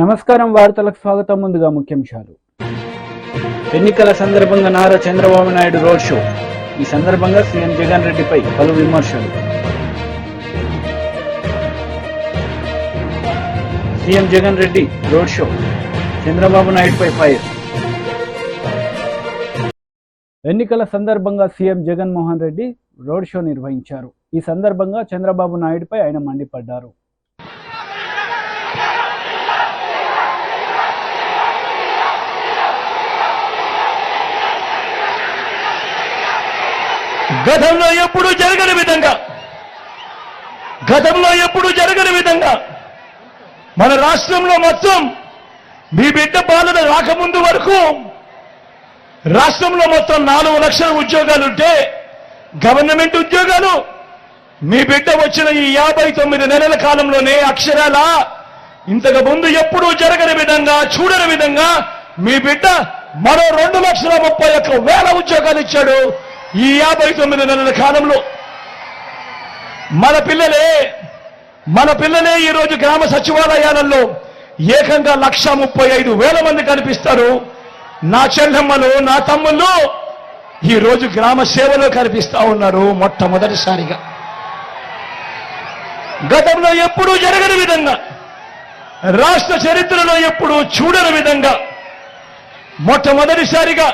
నమస్కారం వార్తలకు స్వాగతం. ముందుగా ముఖ్యాంశాలు. ఎన్నికల సందర్భంగా నారా చంద్రబాబు నాయుడు రోడ్ షో. ఈ సందర్భంగా సీఎం జగన్ రెడ్డిపై పలు విమర్శలు. CM Jagan Reddy road show, Chandrababu నాయుడుపై ఫైర్. ఎన్నికల సందర్భంగా CM Jaganmohan Reddy road show నిర్వహించారు. ఈ సందర్భంగా చంద్రబాబు నాయుడుపై ఆయన మండిపడ్డారు. గతంలో ఎప్పుడూ జరగని విధంగా మన రాష్ట్రంలో మొత్తం మీ బిడ్డ పాలన రాకముందు వరకు రాష్ట్రంలో మొత్తం 4 లక్షల ఉద్యోగాలుంటే గవర్నమెంట్ ఉద్యోగాలు మీ బిడ్డ వచ్చిన ఈ 59 నెలల కాలంలోనే అక్షరాల ఇంతకు ముందు ఎప్పుడూ జరగని విధంగా చూడని విధంగా మీ బిడ్డ మరో 2,31,000 ఉద్యోగాలు ఇచ్చాడు. ఈ 59 నెలల కాలంలో మన పిల్లలే ఈరోజు గ్రామ సచివాలయాలలో ఏకంగా 1,35,000 మంది కనిపిస్తారు. నా చెల్లెమ్మలు, నా తమ్ముళ్ళు ఈరోజు గ్రామ సేవలో కనిపిస్తా ఉన్నారు. మొట్టమొదటిసారిగా గతంలో ఎప్పుడూ జరగని విధంగా, రాష్ట్ర చరిత్రలో ఎప్పుడూ చూడని విధంగా మొట్టమొదటిసారిగా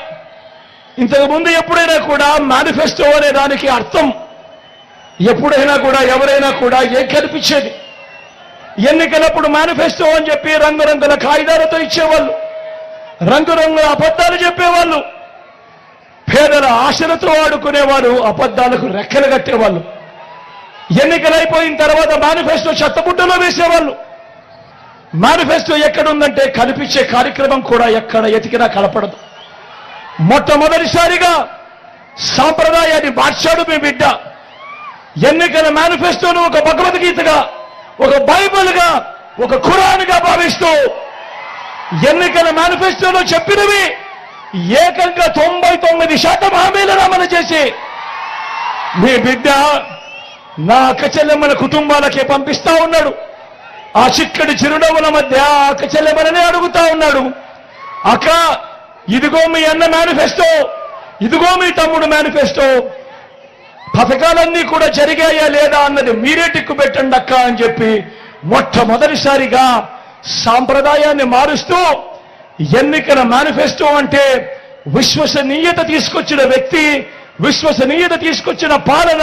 ఇంతకు ముందు ఎప్పుడైనా కూడా మేనిఫెస్టో అనే దానికి అర్థం ఎప్పుడైనా కూడా ఎవరైనా కూడా ఏం కనిపించేది? ఎన్నికలప్పుడు మేనిఫెస్టో అని చెప్పి రంగురంగుల కాగితాలతో ఇచ్చేవాళ్ళు, రంగురంగుల అబద్ధాలు చెప్పేవాళ్ళు, పేదల ఆశలతో ఆడుకునేవారు, అబద్ధాలకు రెక్కలు కట్టేవాళ్ళు. ఎన్నికలైపోయిన తర్వాత మేనిఫెస్టో చెత్తబుట్టలో వేసేవాళ్ళు. మేనిఫెస్టో ఎక్కడుందంటే కనిపించే కార్యక్రమం కూడా ఎక్కడ ఎతికినా కనపడదు. మొట్టమొదటిసారిగా సాంప్రదాయాన్ని మార్చాడు మీ బిడ్డ. ఎన్నికల మేనిఫెస్టోను ఒక భగవద్గీతగా, ఒక బైబిల్గా, ఒక ఖురాన్గా భావిస్తూ ఎన్నికల మేనిఫెస్టోలో చెప్పినవి ఏకంగా 99% హామీలను అమలు చేసి మీ బిడ్డ నా అక్క చెల్లెమ్మల కుటుంబాలకే పంపిస్తా ఉన్నాడు. ఆ చిక్కడి చిరునవ్వుల మధ్య అక్క చెల్లెమ్మలనే అడుగుతా ఉన్నాడు, అక్క ఇదిగో మీ అన్న మేనిఫెస్టో, ఇదిగో మీ తమ్ముడు మేనిఫెస్టో, పథకాలన్నీ కూడా జరిగాయా లేదా అన్నది మీరే టిక్కు పెట్టండి అక్క అని చెప్పి మొట్టమొదటిసారిగా సాంప్రదాయాన్ని మారుస్తూ ఎన్నికల మేనిఫెస్టో అంటే విశ్వసనీయత తీసుకొచ్చిన వ్యక్తి, విశ్వసనీయత తీసుకొచ్చిన పాలన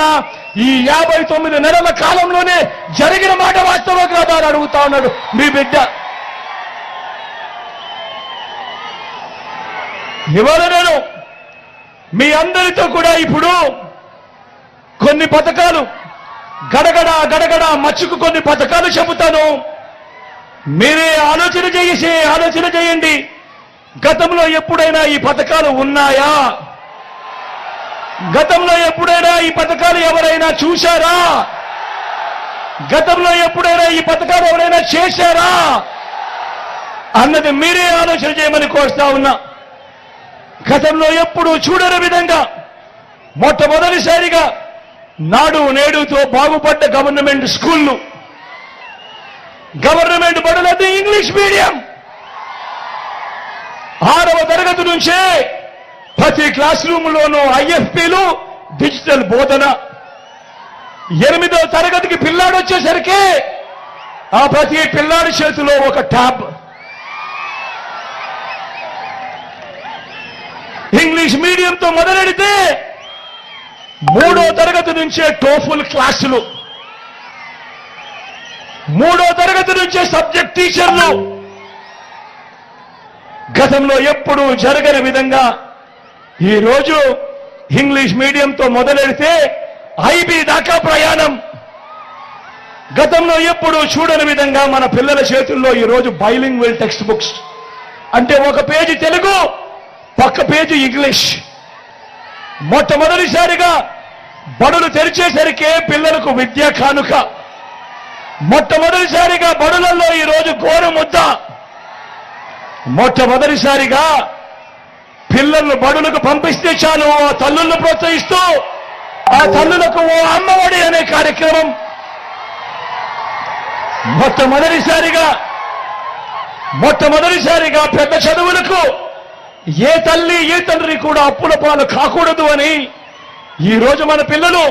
ఈ 59 నెలల కాలంలోనే జరిగిన మాట వాస్తవం కాదా అని అడుగుతా ఉన్నాడు మీ బిడ్డ. ఇవాళ నేను మీ అందరితో కూడా ఇప్పుడు కొన్ని పథకాలు గడగడ మచ్చుకు కొన్ని పథకాలు చెబుతాను. మీరే ఆలోచన చేయండి. గతంలో ఎప్పుడైనా ఈ పథకాలు ఉన్నాయా? గతంలో ఎప్పుడైనా ఈ పథకాలు ఎవరైనా చూశారా? గతంలో ఎప్పుడైనా ఈ పథకాలు ఎవరైనా చేశారా అన్నది మీరే ఆలోచన చేయమని కోరుతా ఉన్నా. గతంలో ఎప్పుడూ చూడని విధంగా మొట్టమొదటిసారిగా నాడు నేడుతో బాగుపడ్డ గవర్నమెంట్ స్కూళ్ళు, గవర్నమెంట్ బడులది ఇంగ్లీష్ మీడియం. 6వ తరగతి నుంచే ప్రతి క్లాస్ రూమ్లోనూ ఐఎఫ్పీలు, డిజిటల్ బోధన. 8వ తరగతికి పిల్లాడు వచ్చేసరికి ఆ ప్రతి పిల్లాడి చేతిలో ఒక ట్యాబ్. ఇంగ్లీష్ మీడియంతో మొదలెడితే 3వ తరగతి నుంచే టోఫుల్ క్లాసులు, 3వ తరగతి నుంచే సబ్జెక్ట్ టీచర్లు. గతంలో ఎప్పుడూ జరగని విధంగా ఈరోజు ఇంగ్లీష్ మీడియంతో మొదలెడితే ఐబీ దాకా ప్రయాణం. గతంలో ఎప్పుడూ చూడని విధంగా మన పిల్లల చేతుల్లో ఈరోజు బైలింగ్వల్ టెక్స్ట్ బుక్స్, అంటే ఒక పేజీ తెలుగు, పక్క పేజీ ఇంగ్లీష్. మొట్టమొదటిసారిగా బడులు తెరిచేసరికే పిల్లలకు విద్యా కానుక. మొట్టమొదటిసారిగా బడులలో ఈరోజు గోరుముద్ద. మొట్టమొదటిసారిగా పిల్లలను బడులకు పంపిస్తే చాలు ఆ తల్లులను ప్రోత్సహిస్తూ ఆ తల్లులకు ఓ అమ్మఒడి అనే కార్యక్రమం. మొట్టమొదటిసారిగా మొట్టమొదటిసారిగా పెద్ద చదువులకు ఏ తల్లి ఏ తండ్రి కూడా అప్పుల పాలు కాకూడదు అని ఈ రోజు మన పిల్లలు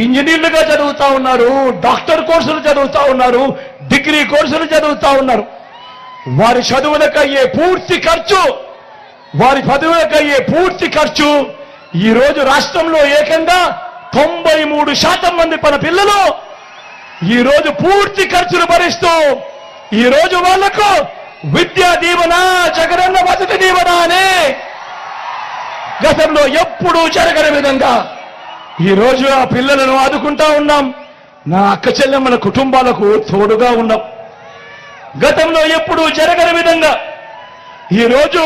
ఇంజనీర్లుగా చదువుతా ఉన్నారు, డాక్టర్ కోర్సులు చదువుతా ఉన్నారు, డిగ్రీ కోర్సులు చదువుతా ఉన్నారు. వారి చదువులకయ్యే పూర్తి ఖర్చు ఈ రోజు రాష్ట్రంలో ఏకంగా 93% మంది మన పిల్లలు ఈ రోజు పూర్తి ఖర్చులు భరిస్తూ ఈ రోజు వాళ్లకు విద్యా దీవెన, జగనన్న వసతి దీవెన అనే గతంలో ఎప్పుడూ జరగని విధంగా ఈ రోజు ఆ పిల్లలను ఆదుకుంటా ఉన్నాం. నా అక్క చెల్లెమ్మల కుటుంబాలకు తోడుగా ఉన్నాం. గతంలో ఎప్పుడూ జరగని విధంగా ఈ రోజు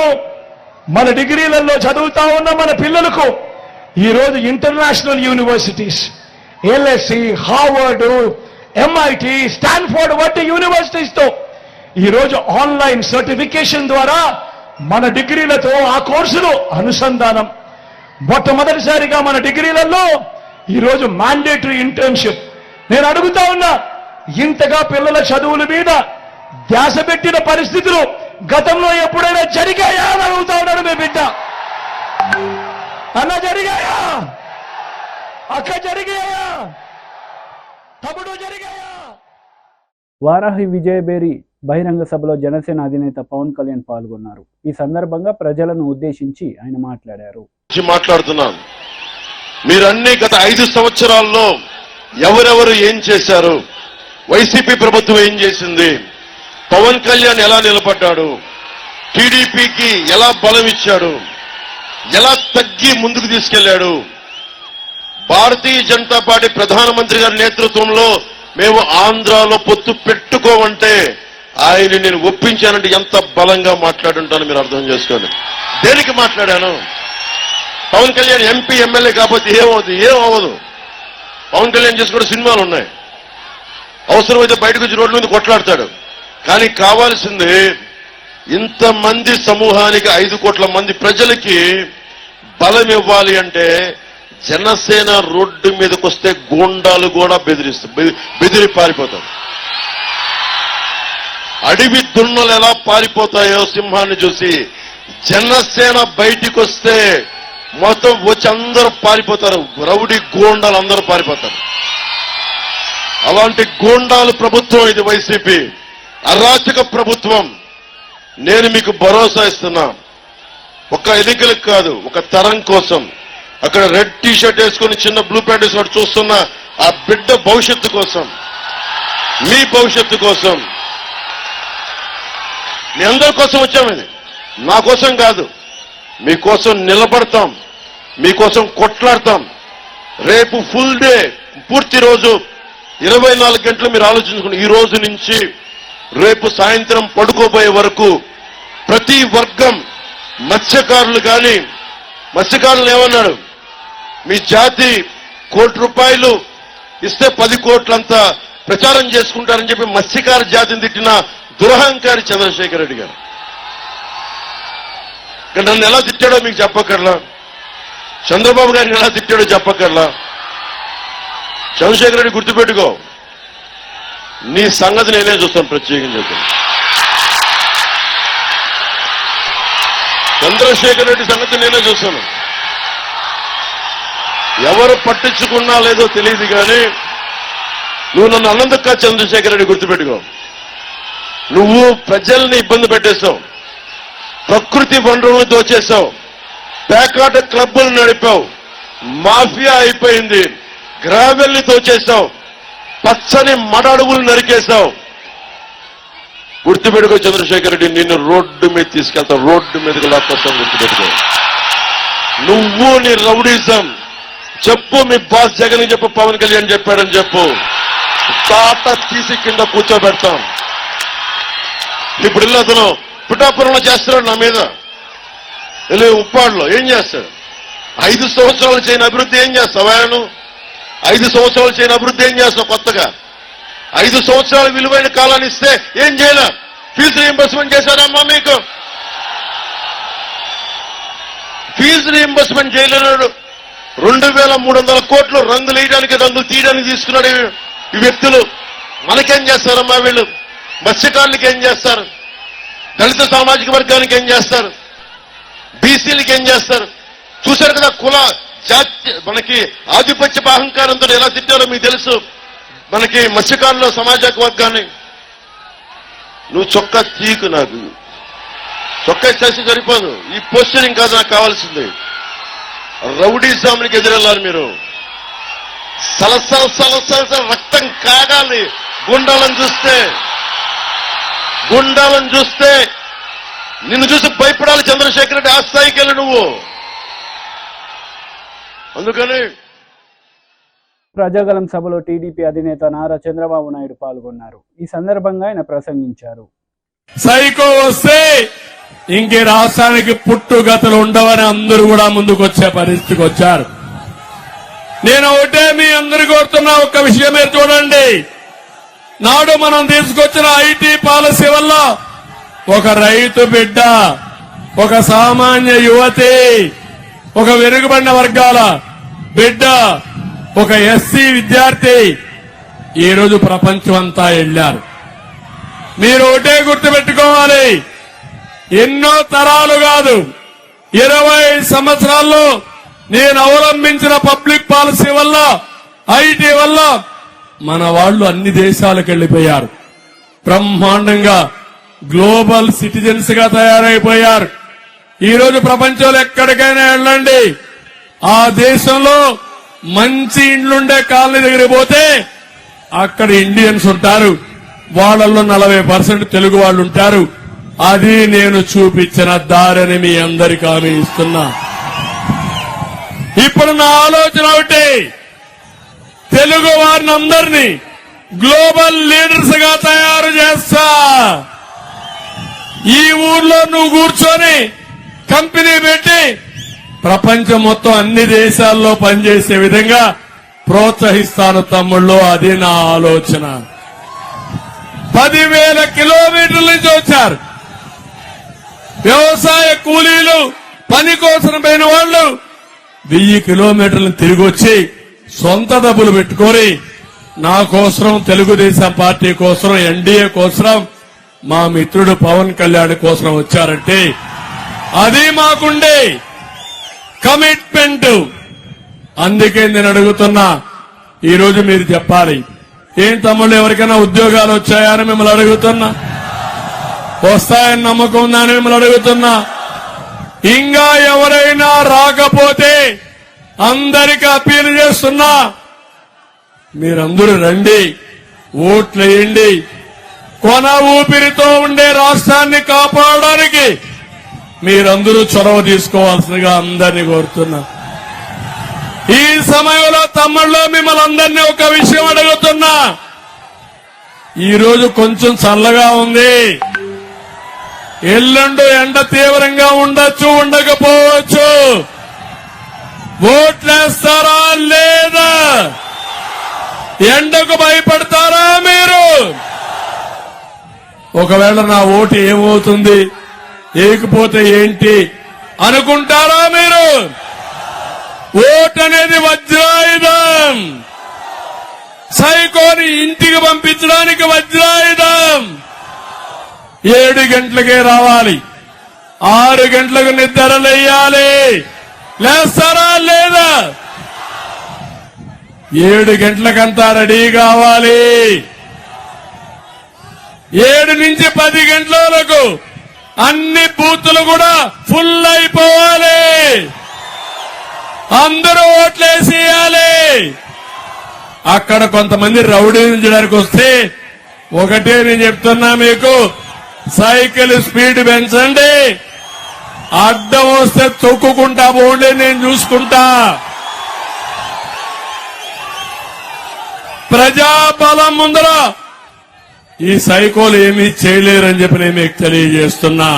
మన డిగ్రీలలో చదువుతా ఉన్న మన పిల్లలకు ఈ రోజు international universities, LSC, Harvard, MIT, Stanford వంటి యూనివర్సిటీస్ తో ఈ రోజు ఆన్లైన్ సర్టిఫికేషన్ ద్వారా మన డిగ్రీలతో ఆ కోర్సులు అనుసంధానం. మొట్టమొదటిసారిగా మన డిగ్రీలలో ఈ రోజు మ్యాండేటరీ ఇంటర్న్షిప్. నేను అడుగుతా ఉన్నా, ఇంతగా పిల్లల చదువుల మీద ధ్యాస పెట్టిన పరిస్థితులు గతంలో ఎప్పుడైనా జరిగాయా అని అడుగుతా ఉన్నాడు మీ బిడ్డ. అన్న జరిగాయా? అక్క జరిగాయా? తమ్ముడు జరిగాయా? వారాహి విజయబేరి బహిరంగ సభలో జనసేన అధినేత పవన్ కళ్యాణ్ పాల్గొన్నారు. ఈ సందర్భంగా ప్రజలను ఉద్దేశించి ఆయన మాట్లాడారు. మాట్లాడుతున్నాను, మీరన్నీ గత 5 సంవత్సరాల్లో ఎవరెవరు ఏం చేశారు, వైసీపీ ప్రభుత్వం ఏం చేసింది, పవన్ కళ్యాణ్ ఎలా నిలబడ్డాడు, టీడీపీకి ఎలా బలం ఇచ్చాడు, ఎలా తగ్గి ముందుకు తీసుకెళ్లాడు, భారతీయ జనతా పార్టీ ప్రధానమంత్రి గారి నేతృత్వంలో మేము ఆంధ్రాలో పొత్తు పెట్టుకోమంటే ఆయన నేను ఒప్పించానంటే ఎంత బలంగా మాట్లాడుంటానో మీరు అర్థం చేసుకోండి. దేనికి మాట్లాడాను? పవన్ కళ్యాణ్ ఎంపీ ఎమ్మెల్యే కాకపోతే ఏం అవ్వదు. పవన్ కళ్యాణ్ చేసి కూడా సినిమాలు ఉన్నాయి, అవసరమైతే బయటకు వచ్చి రోడ్ల మీద కొట్లాడతాడు. కానీ కావాల్సింది ఇంతమంది సమూహానికి 5 కోట్ల మంది ప్రజలకి బలం ఇవ్వాలి అంటే జనసేన రోడ్డు మీదకి వస్తే గూండాలు కూడా బెదిరి పారిపోతారు. అడవి దున్నలు ఎలా పారిపోతాయో సింహాన్ని చూసి జనసేన బయటికి వస్తే మొత్తం వచ్చి అందరూ పారిపోతారు. రౌడీ గూండాలు అందరూ పారిపోతారు. అలాంటి గూండాలు ప్రభుత్వం ఇది వైసీపీ అరాచక ప్రభుత్వం. నేను మీకు భరోసా ఇస్తున్నా, ఒక ఎన్నికలకు కాదు, ఒక తరం కోసం. అక్కడ రెడ్ టీ షర్ట్ వేసుకుని చిన్న బ్లూ ప్యాంట్ వేసుకొని చూస్తున్న ఆ బిడ్డ భవిష్యత్తు కోసం, మీ భవిష్యత్తు కోసం, మీ అందరి కోసం వచ్చాం. ఇది నా కోసం కాదు, మీకోసం నిలబడతాం, మీకోసం కొట్లాడతాం. రేపు ఫుల్ డే, పూర్తి రోజు 24 గంటలు మీరు ఆలోచించుకోండి. ఈ రోజు నుంచి రేపు సాయంత్రం పడుకోబోయే వరకు ప్రతి వర్గం, మత్స్యకారులు కానీ, మత్స్యకారులు ఏమన్నాడు, మీ జాతి ₹1 ఇస్తే 10 కోట్లంతా ప్రచారం చేసుకుంటారని చెప్పి మత్స్యకార జాతిని తిట్టిన దురహంకారి చంద్రశేఖర్ రెడ్డి గారు. నన్ను ఎలా తిట్టాడో మీకు చెప్పక్కర్లా, చంద్రబాబు గారిని ఎలా తిట్టాడో చెప్పక్కర్లా. చంద్రశేఖర్ రెడ్డి గుర్తుపెట్టుకో, నీ సంగతి నేనే చూస్తాను ప్రత్యేకంగా. చంద్రశేఖర్ రెడ్డి సంగతి నేనే చూస్తాను. ఎవరు పట్టించుకున్నా లేదో తెలియదు కానీ నువ్వు నన్ను అన్నందుకు కాదు చంద్రశేఖర్ రెడ్డి, గుర్తుపెట్టుకో. నువ్వు ప్రజల్ని ఇబ్బంది పెట్టేశావు, ప్రకృతి వనరులను దోచేశావు, పేకాట క్లబ్బులు నడిపావు, మాఫియా అయిపోయింది, గ్రావెల్ని దోచేశావు, పచ్చని మడ అడుగులు నరికేశావు. గుర్తుపెట్టుకో చంద్రశేఖర్ రెడ్డి, నిన్ను రోడ్డు మీద తీసుకెళ్తావు, రోడ్డు మీదకి లాక్కొస్తావు. గుర్తుపెట్టుకో. నువ్వు నీ రౌడీజం చెప్పు, మీ బాస్ జగన్ చెప్పు, పవన్ కళ్యాణ్ చెప్పాడని చెప్పు, తాట తీసి కింద కూర్చోబెడతాం. ఇప్పుడు ఇల్లు అతను పిఠాపురంలో చేస్తున్నాడు నా మీద, వెళ్ళి ఉప్పాడులో ఏం చేస్తాడు? 5 సంవత్సరాలు చేయని అభివృద్ధి ఏం చేస్తావు? ఆయన 5 సంవత్సరాలు చేయని అభివృద్ధి ఏం చేస్తావు? కొత్తగా 5 సంవత్సరాలు విలువైన కాలాన్ని ఇస్తే ఏం చేయలే? ఫీజు రీయింబర్స్మెంట్ చేశారమ్మా మీకు? Fee reimbursement చేయలేనాడు. 2300 కోట్లు రంగులు వేయడానికి, రంగులు తీయడానికి తీసుకున్నాడు ఈ వ్యక్తులు. మనకేం చేస్తారమ్మా వీళ్ళు? మత్స్యకారులకి ఏం చేస్తారు? దళిత సామాజిక వర్గానికి ఏం చేస్తారు, బీసీలకి ఏం చేస్తారు చూశారు కదా. కుల జాతి మనకి ఆధిపత్య అహంకారంతో ఎలా తిట్టారో మీకు తెలుసు. మనకి మత్స్యకారుల సమాజక వర్గాన్ని నువ్వు చొక్కా తీకు, నాకు చొక్కా చేసి సరిపోదు, ఈ పోస్టరింగ్ కాదు నాకు కావాల్సింది. రౌడీజామునికి ఎదురెళ్ళాలి మీరు. సలసల సలసల రక్తం కాగాలి గుండాలను చూస్తే నిన్ను చూసి భయపడాలి చంద్రశేఖర్ రెడ్డి. ఆ స్థాయికి వెళ్ళి నువ్వు. అందుకని ప్రజాగలం సభలో టీడీపీ అధినేత నారా చంద్రబాబు నాయుడు పాల్గొన్నారు. ఈ సందర్భంగా ఆయన ప్రసంగించారు. సైకో వస్తే ఇంకే రాష్ట్రానికి పుట్టుగతులు ఉండవని అందరూ కూడా ముందుకొచ్చే పరిస్థితికి వచ్చారు. నేను ఒకటే మీ అందరు కోరుతున్నా, ఒక్క విషయమే చూడండి. నాడు మనం తీసుకొచ్చిన ఐటీ పాలసీ వల్ల ఒక రైతు బిడ్డ, ఒక సామాన్య యువతి, ఒక వెనుకబడిన వర్గాల బిడ్డ, ఒక ఎస్సీ విద్యార్థి ఈరోజు ప్రపంచం అంతా వెళ్లారు. మీరు ఒకటే గుర్తుపెట్టుకోవాలి, ఎన్నో తరాలు కాదు 20 సంవత్సరాల్లో నేను అవలంబించిన పబ్లిక్ పాలసీ వల్ల, ఐటీ వల్ల మన వాళ్ళు అన్ని దేశాలకు వెళ్లిపోయారు. బ్రహ్మాండంగా గ్లోబల్ సిటిజన్స్ గా తయారైపోయారు. ఈరోజు ప్రపంచంలో ఎక్కడికైనా వెళ్ళండి, ఆ దేశంలో మంచి ఇండ్లుండే కాలనీ దగ్గరికి పోతే అక్కడ ఇండియన్స్ ఉంటారు, వాళ్ళల్లో 40% తెలుగు వాళ్ళు ఉంటారు. అది నేను చూపించిన దారిని మీ అందరికీ హామీ ఇస్తున్నా. ఇప్పుడు నా ఆలోచన ఒకటి, తెలుగు వారిని అందరినీ గ్లోబల్ లీడర్స్ గా తయారు చేస్తా. ఈ ఊర్లో నువ్వు కూర్చొని కంపెనీ పెట్టి ప్రపంచం మొత్తం అన్ని దేశాల్లో పనిచేసే విధంగా ప్రోత్సహిస్తాను తమ్ముళ్ళు. అది నా ఆలోచన. 10,000 కిలోమీటర్ల నుంచి వచ్చారు వ్యవసాయ కూలీలు, పని కోసం పోయిన వాళ్ళు 1000 కిలోమీటర్లు తిరిగి వచ్చి సొంత డబ్బులు పెట్టుకొని నా కోసం, తెలుగుదేశం పార్టీ కోసం, ఎన్డీఏ కోసం, మా మిత్రుడు పవన్ కళ్యాణ్ కోసం వచ్చారంటే అది మాకుండే కమిట్మెంట్. అందుకే నేను అడుగుతున్నా, ఈరోజు మీరు చెప్పాలి, ఏం తమ్ముళ్ళు ఎవరికైనా ఉద్యోగాలు వచ్చాయని మిమ్మల్ని అడుగుతున్నా, వస్తాయని నమ్మకం ఉందని మిమ్మల్ని అడుగుతున్నా. ఇంకా ఎవరైనా రాకపోతే అందరికీ అప్పీల్ చేస్తున్నా, మీరందరూ రండి, ఓట్లేయండి. కొన ఊపిరితో ఉండే రాష్ట్రాన్ని కాపాడడానికి మీరందరూ చొరవ తీసుకోవాల్సిందిగా అందరినీ కోరుతున్నా. ఈ సమయంలో తమ్ముళ్ళు మిమ్మల్ని అందరినీ ఒక విషయం అడుగుతున్నా. ఈరోజు కొంచెం చల్లగా ఉంది, ఎల్లుండి ఎండ తీవ్రంగా ఉండొచ్చు, ఉండకపోవచ్చు. ఓట్లేస్తారా లేదా? ఎండకు భయపడతారా మీరు? ఒకవేళ నా ఓటు ఏమవుతుంది, ఏకపోతే ఏంటి అనుకుంటారా మీరు? ఓటు అనేది వజ్రాయుధం. సైకోని ఇంటికి పంపించడానికి వజ్రాయుధం. 7 గంటలకే రావాలి, 6 గంటలకు నిద్రలేయాలి. లేస్తారా లేదా? 7 గంటలకంతా రెడీ కావాలి. 7 నుంచి 10 గంటల వరకు అన్ని బూతులు కూడా ఫుల్ అయిపోవాలి. అందరూ ఓట్లేసేయాలి. అక్కడ కొంతమంది రౌడీంచడానికి వస్తే ఒకటే నేను చెప్తున్నా మీకు, సైకిల్ స్పీడ్ పెంచండి, అడ్డం వస్తే తొక్కుకుంటా పోండి, నేను చూసుకుంటా. ప్రజాబలం ముందర ఈ సైకోలు ఏమీ చేయలేరని చెప్పి నేను మీకు తెలియజేస్తున్నా.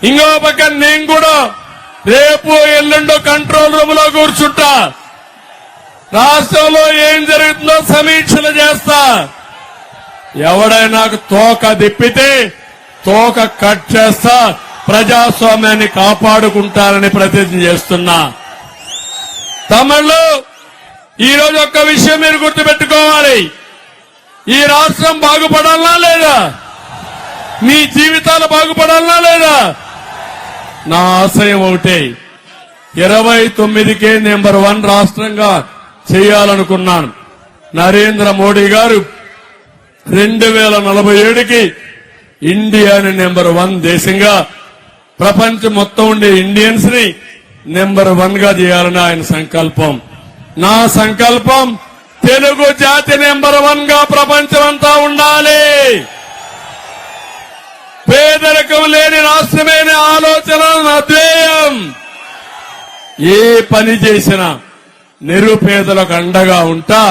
ఇంకో పక్క నేను కూడా రేపు ఎల్లుండో కంట్రోల్ రూమ్ లో కూర్చుంటా. రాష్ట్రంలో ఏం జరుగుతుందో సమీక్షలు చేస్తా. ఎవడైనా తోక దిప్పితే తోక కట్ చేస్తా. ప్రజాస్వామ్యాన్ని కాపాడుకుంటారని ప్రతిజ్ఞ చేస్తున్నా. తమిళు ఈరోజు ఒక్క విషయం మీరు గుర్తుపెట్టుకోవాలి, ఈ రాష్ట్రం బాగుపడాలా లేదా? మీ జీవితాలు బాగుపడాలనా లేదా? నా ఆశయం ఒకటే, 29కే నెంబర్ 1 రాష్ట్రంగా చేయాలనుకున్నాను. నరేంద్ర మోడీ గారు 2047కి ఇండియాని నెంబర్ 1 దేశంగా, ప్రపంచం మొత్తం ఉండే ఇండియన్స్ ని నెంబర్ 1 గా చేయాలని ఆయన సంకల్పం. నా సంకల్పం తెలుగు జాతి నెంబర్ 1 గా ప్రపంచమంతా ఉండాలి. పేదరికం లేని రాష్ట్రమే ఆలోచన నా ధ్యేయం. ఏ పని చేసినా నిరుపేదలకు అండగా ఉంటా,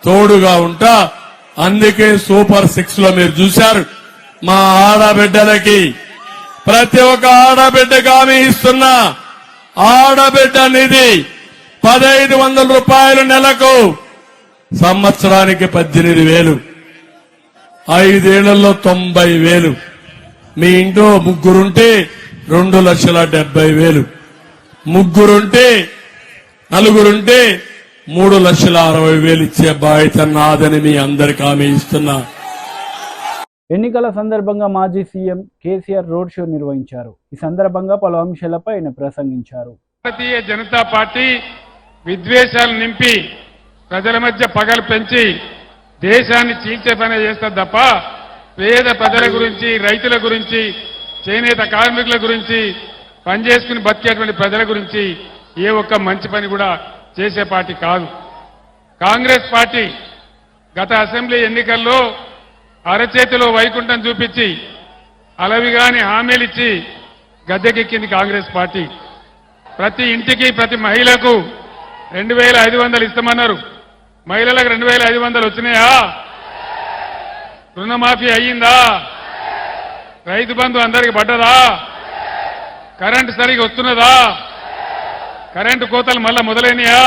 తోడుగా ఉంటా. అందుకే సూపర్ 6 లో మీరు చూశారు, మా ఆడబిడ్డలకి ప్రతి ఒక్క ఆడబిడ్డకు హామీ ఇస్తున్నా. ఆడబిడ్డ నిధి 1500 రూపాయలు నెలకు, సంవత్సరానికి 18,000, 5 ఏళ్లలో 90,000. మీ ఇంట్లో ముగ్గురుంటే 2,70,000, ముగ్గురుంటే నలుగురుంటే 3,60,000 ఇచ్చే బాధ్యత నాదని మీ అందరికీ హామీ ఇస్తున్నా. ఎన్నికల సందర్భంగా మాజీ సీఎం కేసీఆర్ రోడ్ షో నిర్వహించారు. ఈ సందర్భంగా పలు అంశాలపై ఆయన ప్రసంగించారు. భారతీయ జనతా పార్టీ విద్వేషాలు నింపి ప్రజల మధ్య పగలు పెంచి దేశాన్ని చీల్చే పని చేస్తారు తప్ప పేద ప్రజల గురించి, రైతుల గురించి, చేనేత కార్మికుల గురించి, పనిచేసుకుని బతికేటువంటి ప్రజల గురించి ఏ ఒక్క మంచి పని కూడా చేసే పార్టీ కాదు. కాంగ్రెస్ పార్టీ గత అసెంబ్లీ ఎన్నికల్లో అరచేతిలో వైకుంఠం చూపించి అలవిగాని హామీలిచ్చి గద్దెకెక్కింది కాంగ్రెస్ పార్టీ. ప్రతి ఇంటికి, ప్రతి మహిళకు 2,500 ఇస్తామన్నారు. మహిళలకు 2,500 వచ్చినాయా? రుణమాఫీ అయ్యిందా? రైతు బంధు అందరికి పడ్డదా? కరెంటు సరిగా వస్తున్నదా? కరెంటు కోతలు మళ్ళా మొదలైనయా?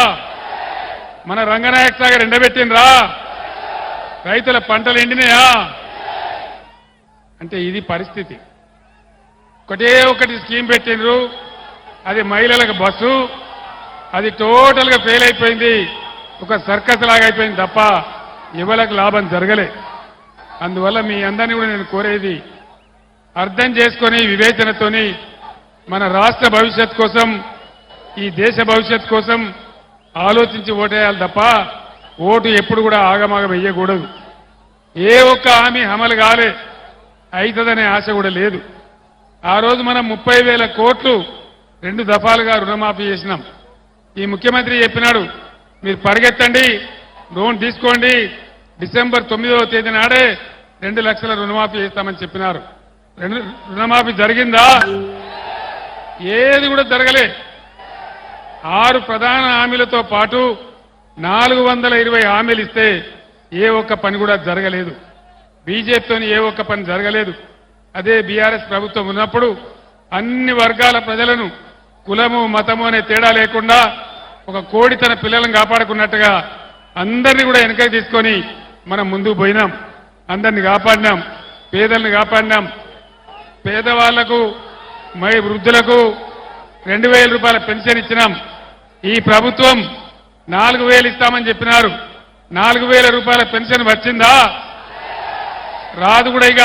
మన రంగనాయక సాగర్ ఎండబెట్టినరా? రైతుల పంటలు ఎండినాయా? అంటే ఇది పరిస్థితి. ఒకటి స్కీమ్ పెట్టినరు, అది మహిళలకు బస్సు, అది టోటల్ గా ఫెయిల్ అయిపోయింది. ఒక సర్కస్ లాగా అయిపోయింది తప్ప ఎవరికి లాభం జరగలే. అందువల్ల మీ అందరినీ కూడా నేను కోరేది, అర్థం చేసుకొని వివేచనతోని మన రాష్ట్ర భవిష్యత్ కోసం, ఈ దేశ భవిష్యత్ కోసం ఆలోచించి ఓటేయాలి తప్ప ఓటు ఎప్పుడు కూడా ఆగమాగం వెయ్యకూడదు. ఏ ఒక్క హామీ అమలు కాలే, అవుతుందనే ఆశ కూడా లేదు. ఆ రోజు మనం 30,000 కోట్లు 2 దఫాలుగా రుణమాఫీ చేసినాం. ఈ ముఖ్యమంత్రి చెప్పినాడు, మీరు పరిగెత్తండి, లోన్ తీసుకోండి, డిసెంబర్ 9వ తేదీ నాడే 2 లక్షల రుణమాఫీ చేస్తామని చెప్పినారు. రుణమాఫీ జరిగిందా? ఏది కూడా జరగలే. 6 ప్రధాన హామీలతో పాటు 420 హామీలు ఇస్తే ఏ ఒక్క పని కూడా జరగలేదు. బీజేపీతోని ఏ ఒక్క పని జరగలేదు. అదే బీఆర్ఎస్ ప్రభుత్వం ఉన్నప్పుడు అన్ని వర్గాల ప్రజలను కులము, మతము అనే తేడా లేకుండా ఒక కోడి తన పిల్లలను కాపాడుకున్నట్టుగా అందరినీ కూడా వెనకకి తీసుకొని మనం ముందుకు పోయినాం. అందరిని కాపాడినాం, పేదల్ని కాపాడినాం. పేదవాళ్లకు, వృద్ధులకు 2,000 రూపాయల పెన్షన్ ఇచ్చినాం. ఈ ప్రభుత్వం 4,000 ఇస్తామని చెప్పినారు. 4,000 రూపాయల పెన్షన్ వచ్చిందా? రాదు కూడా, ఇక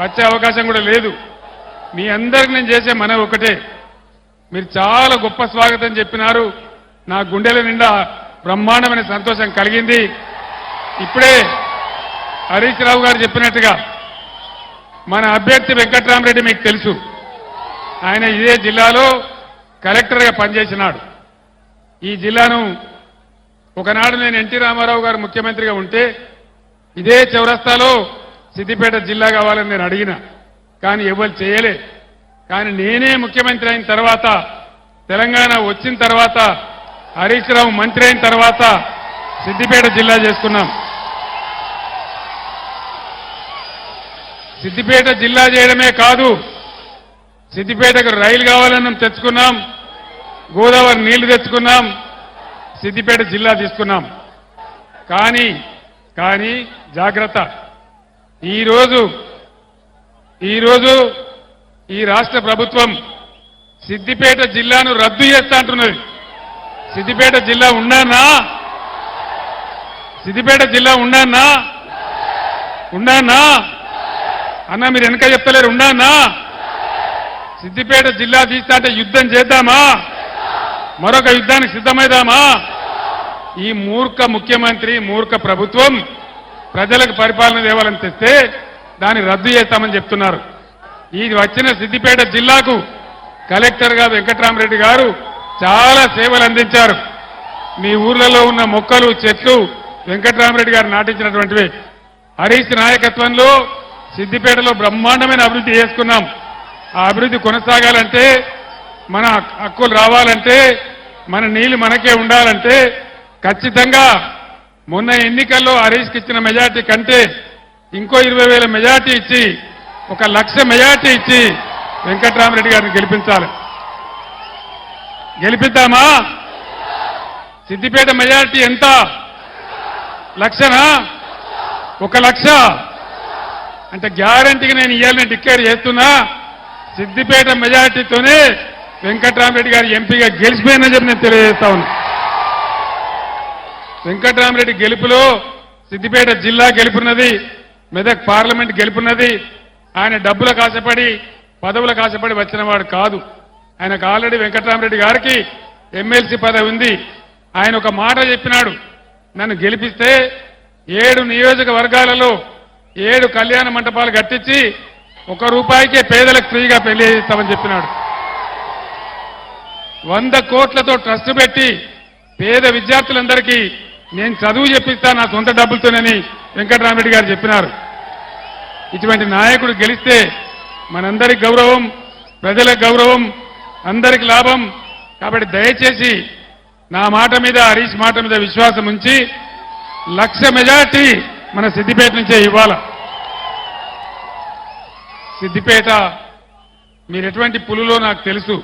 వచ్చే అవకాశం కూడా లేదు. మీ అందరికి నేను చేసే మనవి ఒకటే, మీరు చాలా గొప్ప స్వాగతం చెప్పినారు. నా గుండెల నిండా బ్రహ్మాండమైన సంతోషం కలిగింది. ఇప్పుడే హరీష్ రావు గారు చెప్పినట్టుగా మన అభ్యర్థి వెంకట్రామరెడ్డి మీకు తెలుసు. ఆయన ఇదే జిల్లాలో కలెక్టర్గా పనిచేసినాడు. ఈ జిల్లాను ఒకనాడు నేను ఎన్టీ రామారావు గారు ముఖ్యమంత్రిగా ఉంటే ఇదే చౌరస్తాలో సిద్దిపేట జిల్లా కావాలని నేను అడిగిన, కానీ ఎవరు చేయలే. కానీ నేనే ముఖ్యమంత్రి అయిన తర్వాత, తెలంగాణ వచ్చిన తర్వాత, హరీష్ రావు మంత్రి అయిన తర్వాత సిద్దిపేట జిల్లా చేసుకున్నాం. సిద్దిపేట జిల్లా చేయడమే కాదు, సిద్దిపేటకు రైలు కావాలని తెచ్చుకున్నాం, గోదావరి నీళ్లు తెచ్చుకున్నాం, సిద్దిపేట జిల్లా తీసుకున్నాం. కానీ జాగ్రత్త, ఈరోజు ఈ రాష్ట్ర ప్రభుత్వం సిద్దిపేట జిల్లాను రద్దు చేస్తా అంటున్నది. సిద్దిపేట జిల్లా ఉండన్నా? సిద్దిపేట జిల్లా ఉండన్నా? అన్న మీరు వెనక చెప్తలేరు ఉన్నా సిద్దిపేట జిల్లా తీస్తా అంటే యుద్ధం చేద్దామా, మరొక యుద్ధానికి సిద్ధమైదామా? ఈ మూర్ఖ ముఖ్యమంత్రి మూర్ఖ ప్రభుత్వం ప్రజలకు పరిపాలన దేవాలని తెస్తే దాన్ని రద్దు చేస్తామని చెప్తున్నారు. ఈ వచ్చిన సిద్దిపేట జిల్లాకు కలెక్టర్గా వెంకట్రామరెడ్డి గారు చాలా సేవలు అందించారు. మీ ఊర్లలో ఉన్న మొక్కలు చెట్లు వెంకట్రామరెడ్డి గారు నాటించినటువంటివి. హరీష్ నాయకత్వంలో సిద్దిపేటలో బ్రహ్మాండమైన అభివృద్ధి చేసుకున్నాం. ఆ అభివృద్ధి కొనసాగాలంటే, మన హక్కులు రావాలంటే, మన నీళ్లు మనకే ఉండాలంటే ఖచ్చితంగా మొన్న ఎన్నికల్లో హరీష్కి ఇచ్చిన మెజార్టీ కంటే ఇంకో 20,000 మెజార్టీ ఇచ్చి 1,00,000 మెజార్టీ ఇచ్చి వెంకట్రామరెడ్డి గారిని గెలిపించాలి. గెలిపిద్దామా? సిద్దిపేట మెజార్టీ ఎంత? 1,00,000నా? 1,00,000 అంటే గ్యారంటీగా నేను ఇయ్యాలని డిక్లేర్ చేస్తున్నా. సిద్దిపేట మెజార్టీతోనే వెంకట్రామరెడ్డి గారి ఎంపీగా గెలిచిపోయిందని చెప్పి నేను తెలియజేస్తా ఉన్నా. వెంకట్రామరెడ్డి గెలుపులో సిద్దిపేట జిల్లా గెలుపున్నది, మెదక్ పార్లమెంట్ గెలుపున్నది. ఆయన డబ్బులకు ఆశపడి పదవులకు ఆశపడి వచ్చినవాడు కాదు. ఆయనకు ఆల్రెడీ వెంకట్రామరెడ్డి గారికి ఎమ్మెల్సీ పదవి ఉంది. ఆయన ఒక మాట చెప్పినాడు, నన్ను గెలిపిస్తే 7 నియోజకవర్గాలలో 7 కళ్యాణ మంటపాలు కట్టించి ₹1 పేదలకు ఫ్రీగా పెళ్లి చేస్తామని చెప్పినాడు. 100 కోట్లతో ట్రస్ట్ పెట్టి పేద విద్యార్థులందరికీ నేను చదువు చెప్పిస్తా నా సొంత డబ్బులతోనని వెంకట్రామరెడ్డి గారు చెప్పినారు. ఇటువంటి నాయకుడు గెలిస్తే మనందరికి గౌరవం, ప్రజలకు గౌరవం, అందరికి లాభం. కాబట్టి దయచేసి నా మాట మీద, హరీష్ మాట మీద విశ్వాసం ఉంచి 1,00,000 మెజార్టీ మన సిద్దిపేట నుంచే ఇవ్వాలి. సిద్దిపేట మీరు ఎటువంటి పులులో నాకు తెలుసు.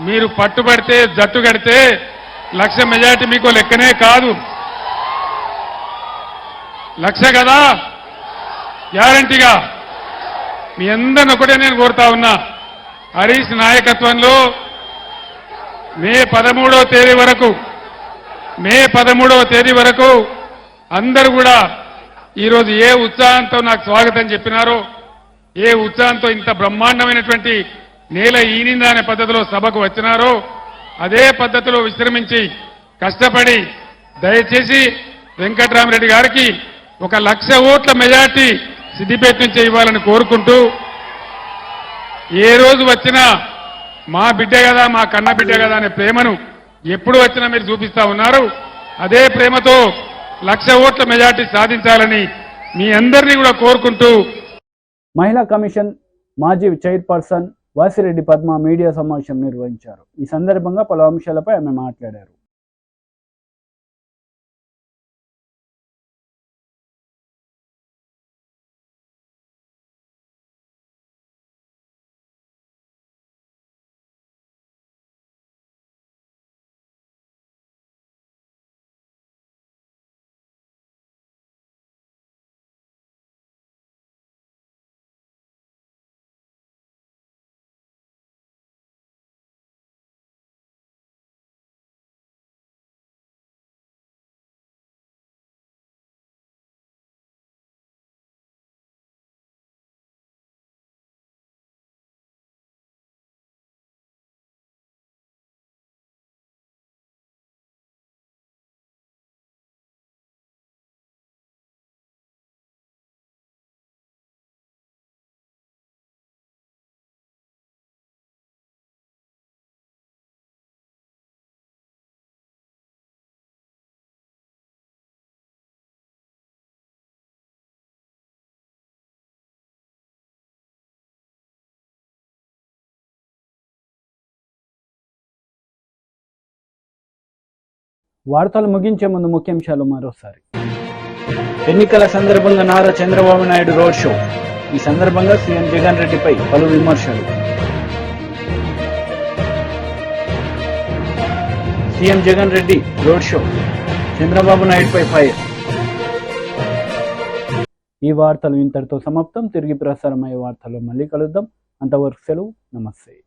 మీరు పట్టుబడితే జట్టు కడితే 1,00,000 మెజార్టీ మీకు లెక్కనే కాదు. 1,00,000 కదా గ్యారంటీగా. మీ అందరిని ఒకటే నేను కోరుతా ఉన్నా, హరీష్ నాయకత్వంలో మే 13వ తేదీ వరకు అందరూ కూడా ఈరోజు ఏ ఉత్సాహంతో నాకు స్వాగతం చెప్పినారో, ఏ ఉత్సాహంతో ఇంత బ్రహ్మాండమైనటువంటి నేల ఈనిందా అనే పద్ధతిలో సభకు వచ్చినారో అదే పద్ధతిలో విశ్రమించి కష్టపడి దయచేసి వెంకట్రామరెడ్డి గారికి 1,00,000 ఓట్ల మెజార్టీ సిద్దిపేట నుంచి ఇవ్వాలని కోరుకుంటూ, ఏ రోజు వచ్చినా మా బిడ్డ కదా, మా కన్న బిడ్డ కదా అనే ప్రేమను ఎప్పుడు వచ్చినా మీరు చూపిస్తా ఉన్నారు. అదే ప్రేమతో 1,00,000 ఓట్ల మెజార్టీ సాధించాలని మీ అందరినీ కూడా కోరుకుంటూ, మహిళా కమిషన్ మాజీ చైర్పర్సన్ వాసిరెడ్డి పద్మ మీడియా సమావేశం నిర్వహించారు. ఈ సందర్భంగా పలు అంశాలపై ఆమె మాట్లాడారు. వార్తలు ముగించే ముందు ముఖ్యాంశాలు మరోసారి. ఎన్నికల సందర్భంగా నారా చంద్రబాబు నాయుడు రోడ్ షో. ఈ సందర్భంగా సీఎం జగన్ రెడ్డిపై పలు విమర్శలు. CM Jagan Reddy road show, Chandrababu నాయుడుపై ఫైర్. ఈ వార్తలు ఇంతటితో సమాప్తం. తిరిగి ప్రసారమయ్యే వార్తల్లో మళ్ళీ కలుద్దాం. అంతవరకు సెలవు. నమస్తే.